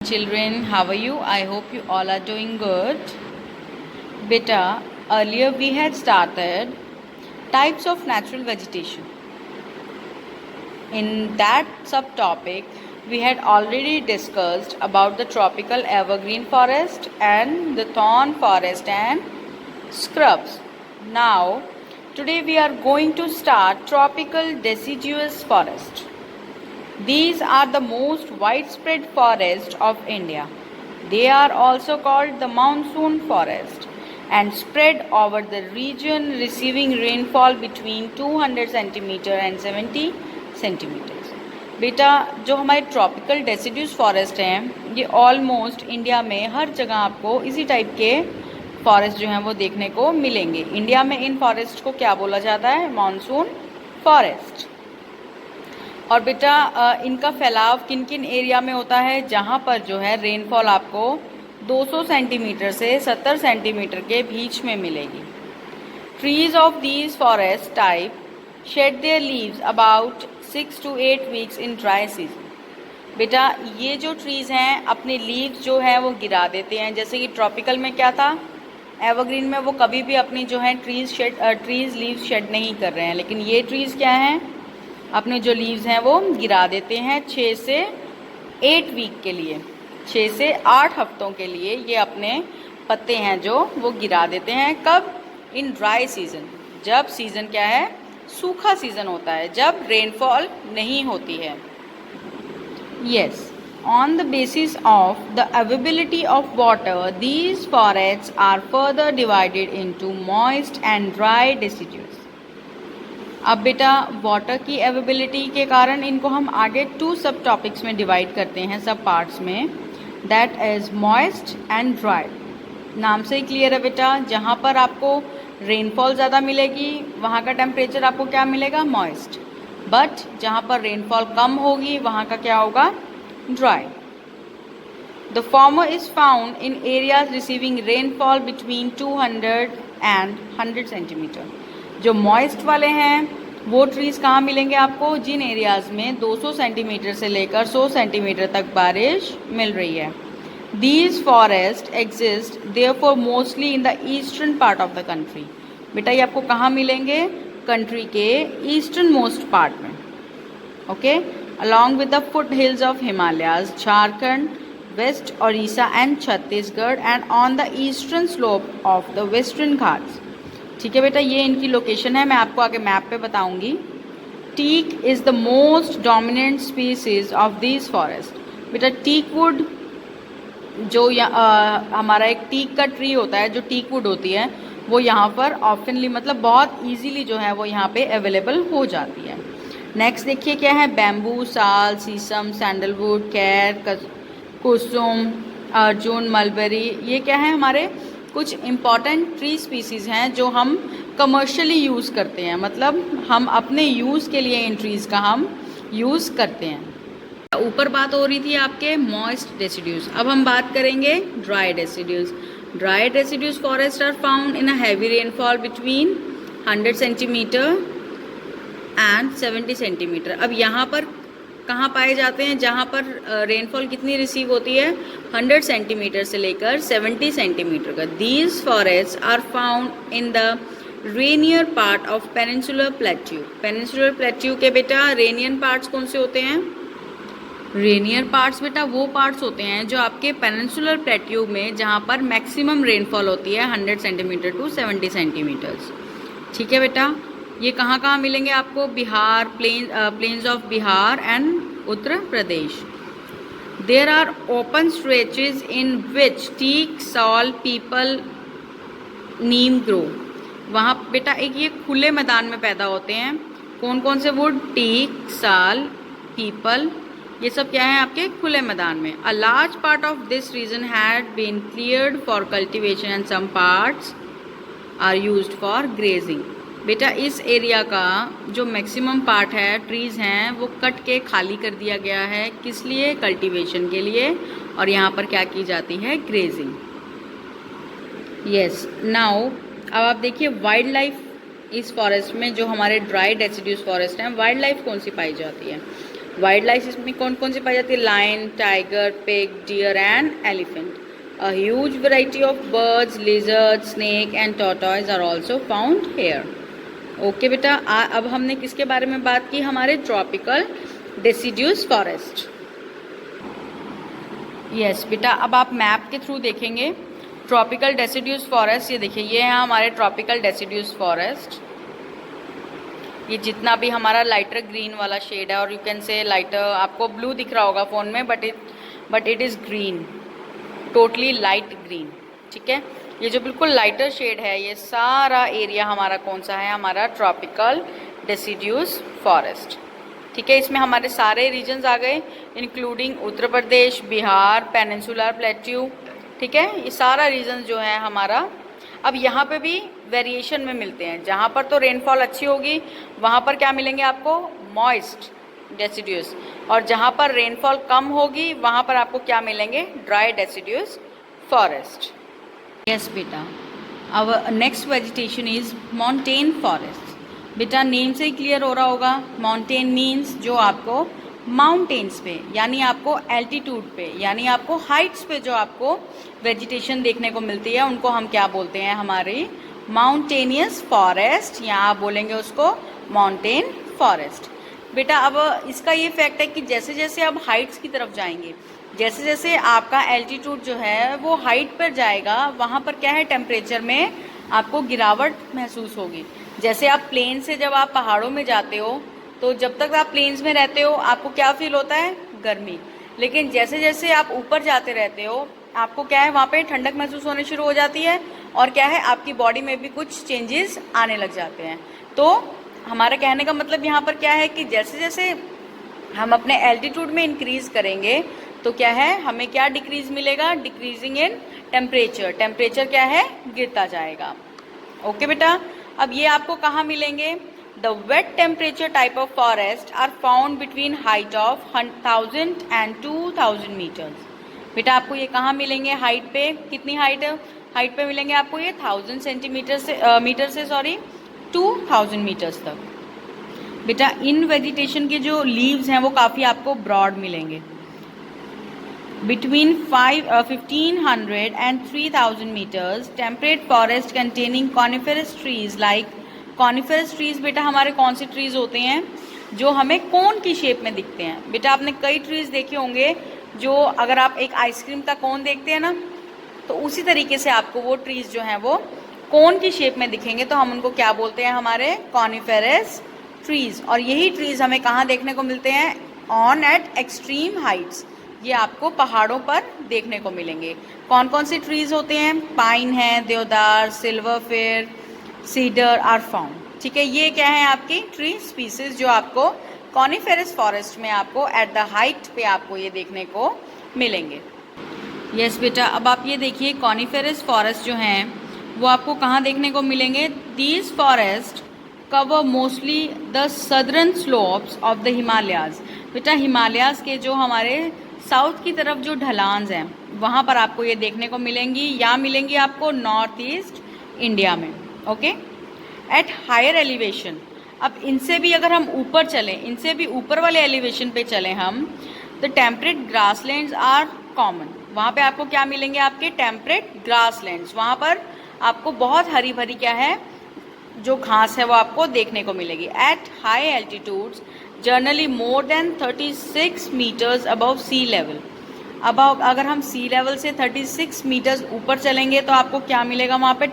children, how are you? I hope you all are doing good. Beta, earlier we had started types of natural vegetation. In that subtopic, we had already discussed about the tropical evergreen forest and the thorn forest and scrubs. Now, today we are going to start tropical deciduous forest. These are the most widespread forests of India. They are also called the monsoon forest and spread over the region receiving rainfall between 200 centimeter and 70 centimetres. बेटा जो हमारे tropical deciduous forest हैं ये almost India में हर जगह आपको इसी type के फॉरेस्ट जो हैं वो देखने को मिलेंगे. इंडिया में इन फॉरेस्ट को क्या बोला जाता है? Monsoon forest. और बेटा इनका फैलाव किन किन एरिया में होता है? जहाँ पर जो है रेनफॉल आपको 200 सेंटीमीटर से 70 सेंटीमीटर के बीच में मिलेगी. Trees of these forest type shade there leaves about 6 to 8 weeks in dry season. बेटा ये जो ट्रीज़ हैं अपने लीव्स जो है वो गिरा देते हैं. जैसे कि ट्रॉपिकल में क्या था, एवरग्रीन में वो कभी भी अपनी जो है ट्रीज़ लीव्स शेड नहीं कर रहे हैं, लेकिन ये ट्रीज़ क्या हैं, अपने जो लीव्स हैं वो गिरा देते हैं 6 से 8 वीक के लिए, 6 से 8 हफ्तों के लिए ये अपने पत्ते हैं जो वो गिरा देते हैं. कब? In dry season. जब सीज़न क्या है? सूखा सीजन होता है, जब रेनफॉल नहीं होती है. Yes, on the basis of the availability of water these forests are further divided into moist and dry deciduous. अब बेटा वाटर की अवेलेबिलिटी के कारण इनको हम आगे 2 सब टॉपिक्स में डिवाइड करते हैं, सब पार्ट्स में. That is moist and dry. नाम से ही क्लियर है बेटा, जहाँ पर आपको रेनफॉल ज़्यादा मिलेगी वहाँ का टेम्परेचर आपको क्या मिलेगा? मॉइस्ट. बट जहाँ पर रेनफॉल कम होगी वहाँ का क्या होगा? Dry. The former is found in areas receiving rainfall between 200 and 100 centimetre. जो मॉइस्ट वाले हैं वो ट्रीज़ कहाँ मिलेंगे आपको? जिन एरियाज़ में 200 सेंटीमीटर से लेकर 100 सेंटीमीटर तक बारिश मिल रही है. These forests exist therefore mostly in the eastern part of the country. बेटा ये आपको कहाँ मिलेंगे? कंट्री के ईस्टर्न मोस्ट पार्ट में. Okay, along with the foothills of Himalayas, Jharkhand, west Odisha and Chhattisgarh and on the eastern slope of the western Ghats. ठीक है बेटा, ये इनकी लोकेशन है, मैं आपको आगे मैप पे बताऊंगी. Teak is the most dominant species of this forest. बेटा टीक वुड जो हमारा एक टीक का ट्री होता है, जो टीक वुड होती है वो यहाँ पर ऑफनली मतलब बहुत इजीली जो है वो यहाँ पे अवेलेबल हो जाती है. नेक्स्ट देखिए क्या है? बैम्बू, साल, सीसम, सैंडलवुड, कैर, कुसुम, अर्जुन, मलबेरी. ये क्या है? हमारे कुछ इम्पॉर्टेंट ट्री स्पीसीज़ हैं जो हम कमर्शियली यूज़ करते हैं, मतलब हम अपने यूज़ के लिए इन ट्रीज़ का हम यूज़ करते हैं. ऊपर बात हो रही थी आपके मॉइस्ट डेसिड्यूज. अब हम बात करेंगे dry deciduous. Dry deciduous forest are found in a heavy rainfall between 100 centimetre and 70 centimetre. अब यहाँ पर कहाँ पाए जाते हैं? जहाँ पर रेनफॉल कितनी रिसीव होती है? 100 सेंटीमीटर से लेकर 70 सेंटीमीटर का. These forest are found in the rainier part of peninsular plateau. Peninsular plateau के बेटा रेनियन पार्ट्स कौन से होते हैं? रेनियर पार्ट्स बेटा वो पार्ट्स होते हैं जो आपके पेनिनसुलर प्लेट्यू में जहाँ पर मैक्सिमम रेनफॉल होती है 100 सेंटीमीटर टू 70 सेंटीमीटर्स. ठीक है बेटा, ये कहाँ कहाँ मिलेंगे आपको? Bihar, plains of Bihar and Uttar Pradesh. There are open stretches in which teak, sal, peepal, neem grow. वहाँ बेटा एक ये खुले मैदान में पैदा होते हैं. कौन कौन से वुड? टीक, साल, पीपल, ये सब क्या है आपके खुले मैदान में. A large part of this region had been cleared for cultivation and some parts are used for grazing. बेटा इस एरिया का जो मैक्सिमम पार्ट है, ट्रीज़ हैं, वो कट के खाली कर दिया गया है. किस लिए? कल्टिवेशन के लिए. और यहाँ पर क्या की जाती है? ग्रेजिंग. यस, नाउ अब आप देखिए वाइल्ड लाइफ इस फॉरेस्ट में, जो हमारे ड्राई डेसिड्यूज फॉरेस्ट हैं, वाइल्ड लाइफ कौन सी पाई जाती है? वाइल्ड लाइफ इसमें कौन कौन सी पाई जाती है? Lion, tiger, pig, deer and elephant. A huge variety of birds, lizards, snake and tortoise are also found here. Okay बेटा, अब हमने किसके बारे में बात की? हमारे ट्रॉपिकल डेसिड्यूस फॉरेस्ट. यस बेटा, अब आप मैप के थ्रू देखेंगे ट्रॉपिकल डेसिड्यूस फॉरेस्ट. ये देखिए, ये है हमारे ट्रॉपिकल डेसिड्यूस फॉरेस्ट. ये जितना भी हमारा लाइटर ग्रीन वाला शेड है, और यू कैन से लाइटर, आपको ब्लू दिख रहा होगा फ़ोन में, but it is green, totally light green. ठीक है, ये जो बिल्कुल लाइटर शेड है, ये सारा एरिया हमारा कौन सा है? हमारा ट्रॉपिकल डेसिड्यूस फॉरेस्ट. ठीक है, इसमें हमारे सारे रीजन्स आ गए, including Uttar Pradesh, Bihar, peninsular plateau. ठीक है, ये सारा रीजन जो है हमारा. अब यहाँ पे भी वेरिएशन में मिलते हैं. जहाँ पर तो रेनफॉल अच्छी होगी वहाँ पर क्या मिलेंगे आपको? Moist deciduous. और जहाँ पर रेनफॉल कम होगी वहाँ पर आपको क्या मिलेंगे? Dry deciduous forest. यस बेटा, अब next vegetation is mountain forest. बेटा नेम से ही क्लियर हो रहा होगा, माउंटेन मीन्स जो आपको माउंटेन्स पे, यानी आपको एल्टीट्यूड पे, यानी आपको हाइट्स पे जो आपको वेजिटेशन देखने को मिलती है, उनको हम क्या बोलते हैं? हमारी माउंटेनियस फॉरेस्ट, या आप बोलेंगे उसको माउंटेन फॉरेस्ट. बेटा अब इसका ये फैक्ट है कि जैसे जैसे आप हाइट्स की तरफ जाएंगे, जैसे जैसे आपका एल्टीट्यूड जो है वो हाइट पर जाएगा, वहाँ पर क्या है? टेम्परेचर में आपको गिरावट महसूस होगी. जैसे आप प्लेन से जब आप पहाड़ों में जाते हो, तो जब तक आप प्लेन्स में रहते हो आपको क्या फील होता है? गर्मी. लेकिन जैसे जैसे आप ऊपर जाते रहते हो, आपको क्या है? वहाँ पे ठंडक महसूस होने शुरू हो जाती है, और क्या है? आपकी बॉडी में भी कुछ चेंजेस आने लग जाते हैं. तो हमारा कहने का मतलब यहाँ पर क्या है कि जैसे जैसे हम अपने एल्टीट्यूड में इंक्रीज करेंगे, तो क्या है? हमें क्या डिक्रीज मिलेगा? Decreasing in temperature. टेम्परेचर क्या है? गिरता जाएगा. ओके बेटा, अब ये आपको कहाँ मिलेंगे? The wet temperature type of forest are found between height of 1000 and 2000 meters. बेटा आपको ये कहाँ मिलेंगे? हाइट पे. कितनी हाइट है? हाइट पे मिलेंगे आपको ये 1000 सेंटीमीटर से मीटर से 2000 मीटर्स तक. बेटा इन वेजिटेशन के जो लीव्स हैं वो काफ़ी आपको ब्रॉड मिलेंगे. Between 1500 and 3000 meters, temperate forest containing coniferous trees like coniferous trees. बेटा हमारे कौन से ट्रीज होते हैं? जो हमें कोन की शेप में दिखते हैं. बेटा आपने कई ट्रीज देखे होंगे, जो अगर आप एक आइसक्रीम का कोन देखते हैं ना, तो उसी तरीके से आपको वो ट्रीज जो हैं वो कोन की शेप में दिखेंगे, तो हम उनको क्या बोलते हैं? हमारे कॉनिफरस ट्रीज. और यही ट्रीज हमें कहाँ देखने को मिलते हैं? On eight extreme Heights. ये आपको पहाड़ों पर देखने को मिलेंगे. कौन कौन से ट्रीज होते हैं? पाइन है, देवदार, सिल्वर फिर, सीडर आर फाउंड. ठीक है, ये क्या है? आपकी ट्री स्पीसीज जो आपको कॉनिफेरस फॉरेस्ट में आपको एट द हाइट पे आपको ये देखने को मिलेंगे. यस बेटा, अब आप ये देखिए कॉनिफेरस फॉरेस्ट जो हैं वो आपको कहाँ देखने को मिलेंगे? These forest cover mostly the southern slopes of the Himalayas. बेटा हिमालयाज के जो हमारे साउथ की तरफ जो ढलान्स हैं वहाँ पर आपको ये देखने को मिलेंगी, या मिलेंगी आपको नॉर्थ ईस्ट इंडिया में. Okay, at higher elevation. अब इनसे भी अगर हम ऊपर चलें, इनसे भी ऊपर वाले एलिवेशन पे चलें हम, the temperate grasslands are common. वहाँ पे आपको क्या मिलेंगे? आपके टेम्परेट ग्रासलैंड्स. वहाँ पर आपको बहुत हरी भरी क्या है? जो घास है वो आपको देखने को मिलेगी. At high altitudes generally more than 36 metres above sea level. अब अगर हम सी लेवल से 36 मीटर्स ऊपर चलेंगे तो आपको क्या मिलेगा? वहाँ पे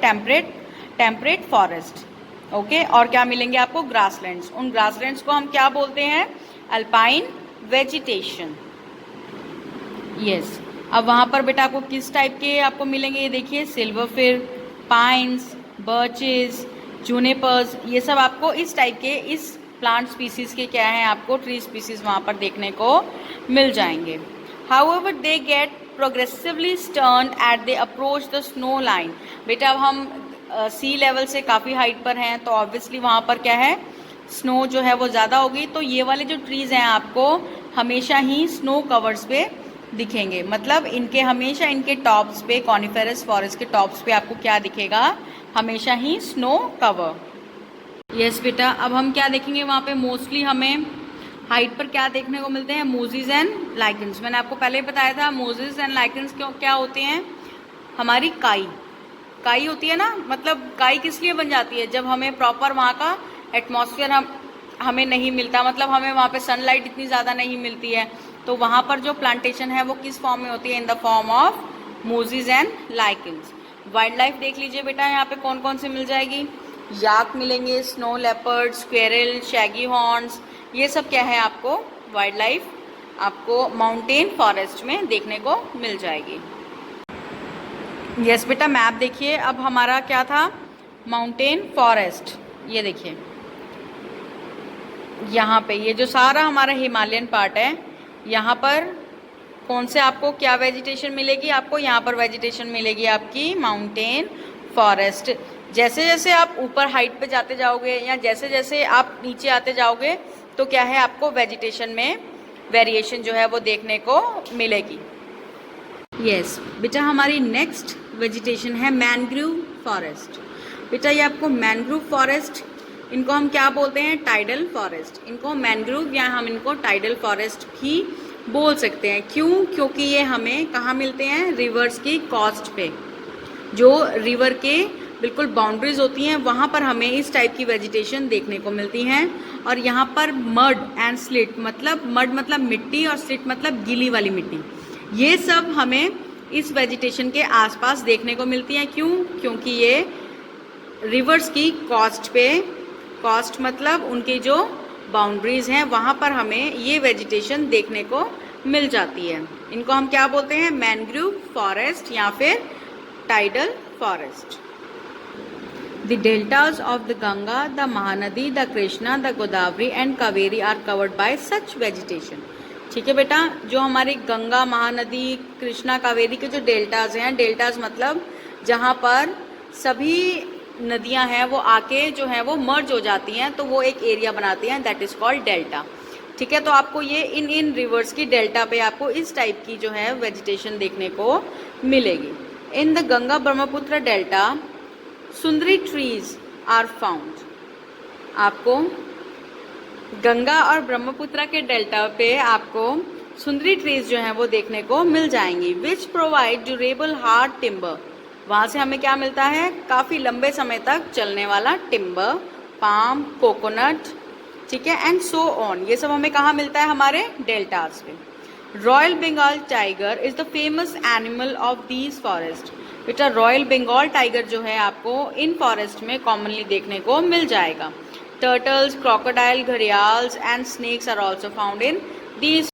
टेम्परेट फॉरेस्ट. ओके, और क्या मिलेंगे आपको? ग्रासलैंड्स. उन ग्रासलैंड्स को हम क्या बोलते हैं? Alpine vegetation. यस, अब वहाँ पर बेटा आपको किस टाइप के आपको मिलेंगे? ये देखिए सिल्वर फिर, पाइन्स, बर्चेस, जूनिपर्स, ये सब आपको इस टाइप के, इस प्लांट स्पीसीज के क्या है? आपको ट्री स्पीसीज वहाँ पर देखने को मिल जाएंगे. However, they get progressively stern as they approach the snow line. बेटा अब हम सी लेवल से काफ़ी हाइट पर हैं, तो ऑब्वियसली वहाँ पर क्या है? स्नो जो है वो ज़्यादा होगी. तो ये वाले जो ट्रीज़ हैं आपको हमेशा ही स्नो कवर्स पे दिखेंगे. मतलब इनके हमेशा इनके टॉप्स पे, कॉनिफेरस फॉरेस्ट के टॉप्स पे आपको क्या दिखेगा? हमेशा ही स्नो कवर. यस बेटा, अब हम क्या देखेंगे? वहाँ पे मोस्टली हमें हाइट पर क्या देखने को मिलते हैं? Moses and lichens. मैंने आपको पहले ही बताया था मोजेस एंड लाइकेंस क्या होते हैं? हमारी काई होती है ना, मतलब काई किस लिए बन जाती है? जब हमें प्रॉपर वहाँ का एटमॉस्फेयर हमें नहीं मिलता, मतलब हमें वहाँ पे सनलाइट इतनी ज़्यादा नहीं मिलती है, तो वहाँ पर जो प्लांटेशन है वो किस फॉर्म में होती है? In the form of Moses and lichens. Wild life देख लीजिए बेटा, यहाँ पे कौन कौन से मिल जाएगी? याक मिलेंगे, snow leopard, squirrel, Shaggy horns, ये सब क्या है आपको? वाइल्ड लाइफ आपको माउंटेन फॉरेस्ट में देखने को मिल जाएगी। यस बेटा, मैप देखिए, अब हमारा क्या था? Mountain forest. ये देखिए यहाँ पे ये जो सारा हमारा हिमालयन पार्ट है, यहाँ पर कौन से आपको क्या वेजिटेशन मिलेगी? आपको यहाँ पर वेजिटेशन मिलेगी आपकी माउंटेन फॉरेस्ट। जैसे जैसे आप ऊपर हाइट पे जाते जाओगे या जैसे जैसे आप नीचे आते जाओगे तो क्या है, आपको वेजिटेशन में वेरिएशन जो है वो देखने को मिलेगी। यस बेटा, हमारी नेक्स्ट वेजिटेशन है मैनग्रोव फॉरेस्ट। बेटा ये आपको मैनग्रोव फॉरेस्ट, इनको हम क्या बोलते हैं? Tidal forest. इनको मैनग्रोव या हम इनको टाइडल फॉरेस्ट भी बोल सकते हैं। क्यों? क्योंकि ये हमें कहाँ मिलते हैं? रिवर्स की कॉस्ट पे। जो रिवर के बिल्कुल बाउंड्रीज होती हैं वहाँ पर हमें इस टाइप की वेजिटेशन देखने को मिलती हैं। और यहाँ पर मड एंड स्लिट, मतलब मड मतलब मिट्टी और स्लिट मतलब गीली वाली मिट्टी, ये सब हमें इस वेजिटेशन के आसपास देखने को मिलती हैं। क्यों? क्योंकि ये रिवर्स की कॉस्ट पे, कॉस्ट मतलब उनकी जो बाउंड्रीज हैं वहाँ पर हमें ये वेजिटेशन देखने को मिल जाती है। इनको हम क्या बोलते हैं? मैनग्रोव फॉरेस्ट या फिर tidal forest. The deltas of the Ganga, the Mahanadi, the Krishna, the Godavari and Kaveri are covered by such vegetation. ठीक है बेटा, जो हमारी गंगा, महानदी, कृष्णा, कावेरी के जो डेल्टाज हैं, डेल्टाज मतलब जहाँ पर सभी नदियां हैं वो आके जो है वो मर्ज हो जाती हैं तो वो एक एरिया बनाती हैं, दैट इज कॉल्ड डेल्टा। ठीक है, तो आपको ये इन रिवर्स की डेल्टा पे आपको इस टाइप की जो है वेजिटेशन देखने को मिलेगी। In the Ganga Brahmaputra delta Sundari trees are found. आपको गंगा और ब्रह्मपुत्र के डेल्टा पे आपको सुंदरी ट्रीज जो हैं वो देखने को मिल जाएंगी, which provide durable hard timber. वहाँ से हमें क्या मिलता है? काफ़ी लंबे समय तक चलने वाला टिम्बर, पाम, कोकोनट, ठीक है, एंड सो ऑन। ये सब हमें कहाँ मिलता है? हमारे डेल्टास पे। Royal Bengal tiger is the famous animal of these forest. बेटा रॉयल बंगाल टाइगर जो है आपको इन फॉरेस्ट में कॉमनली देखने को मिल जाएगा। Turtles, crocodile, gharials and snakes are also found in these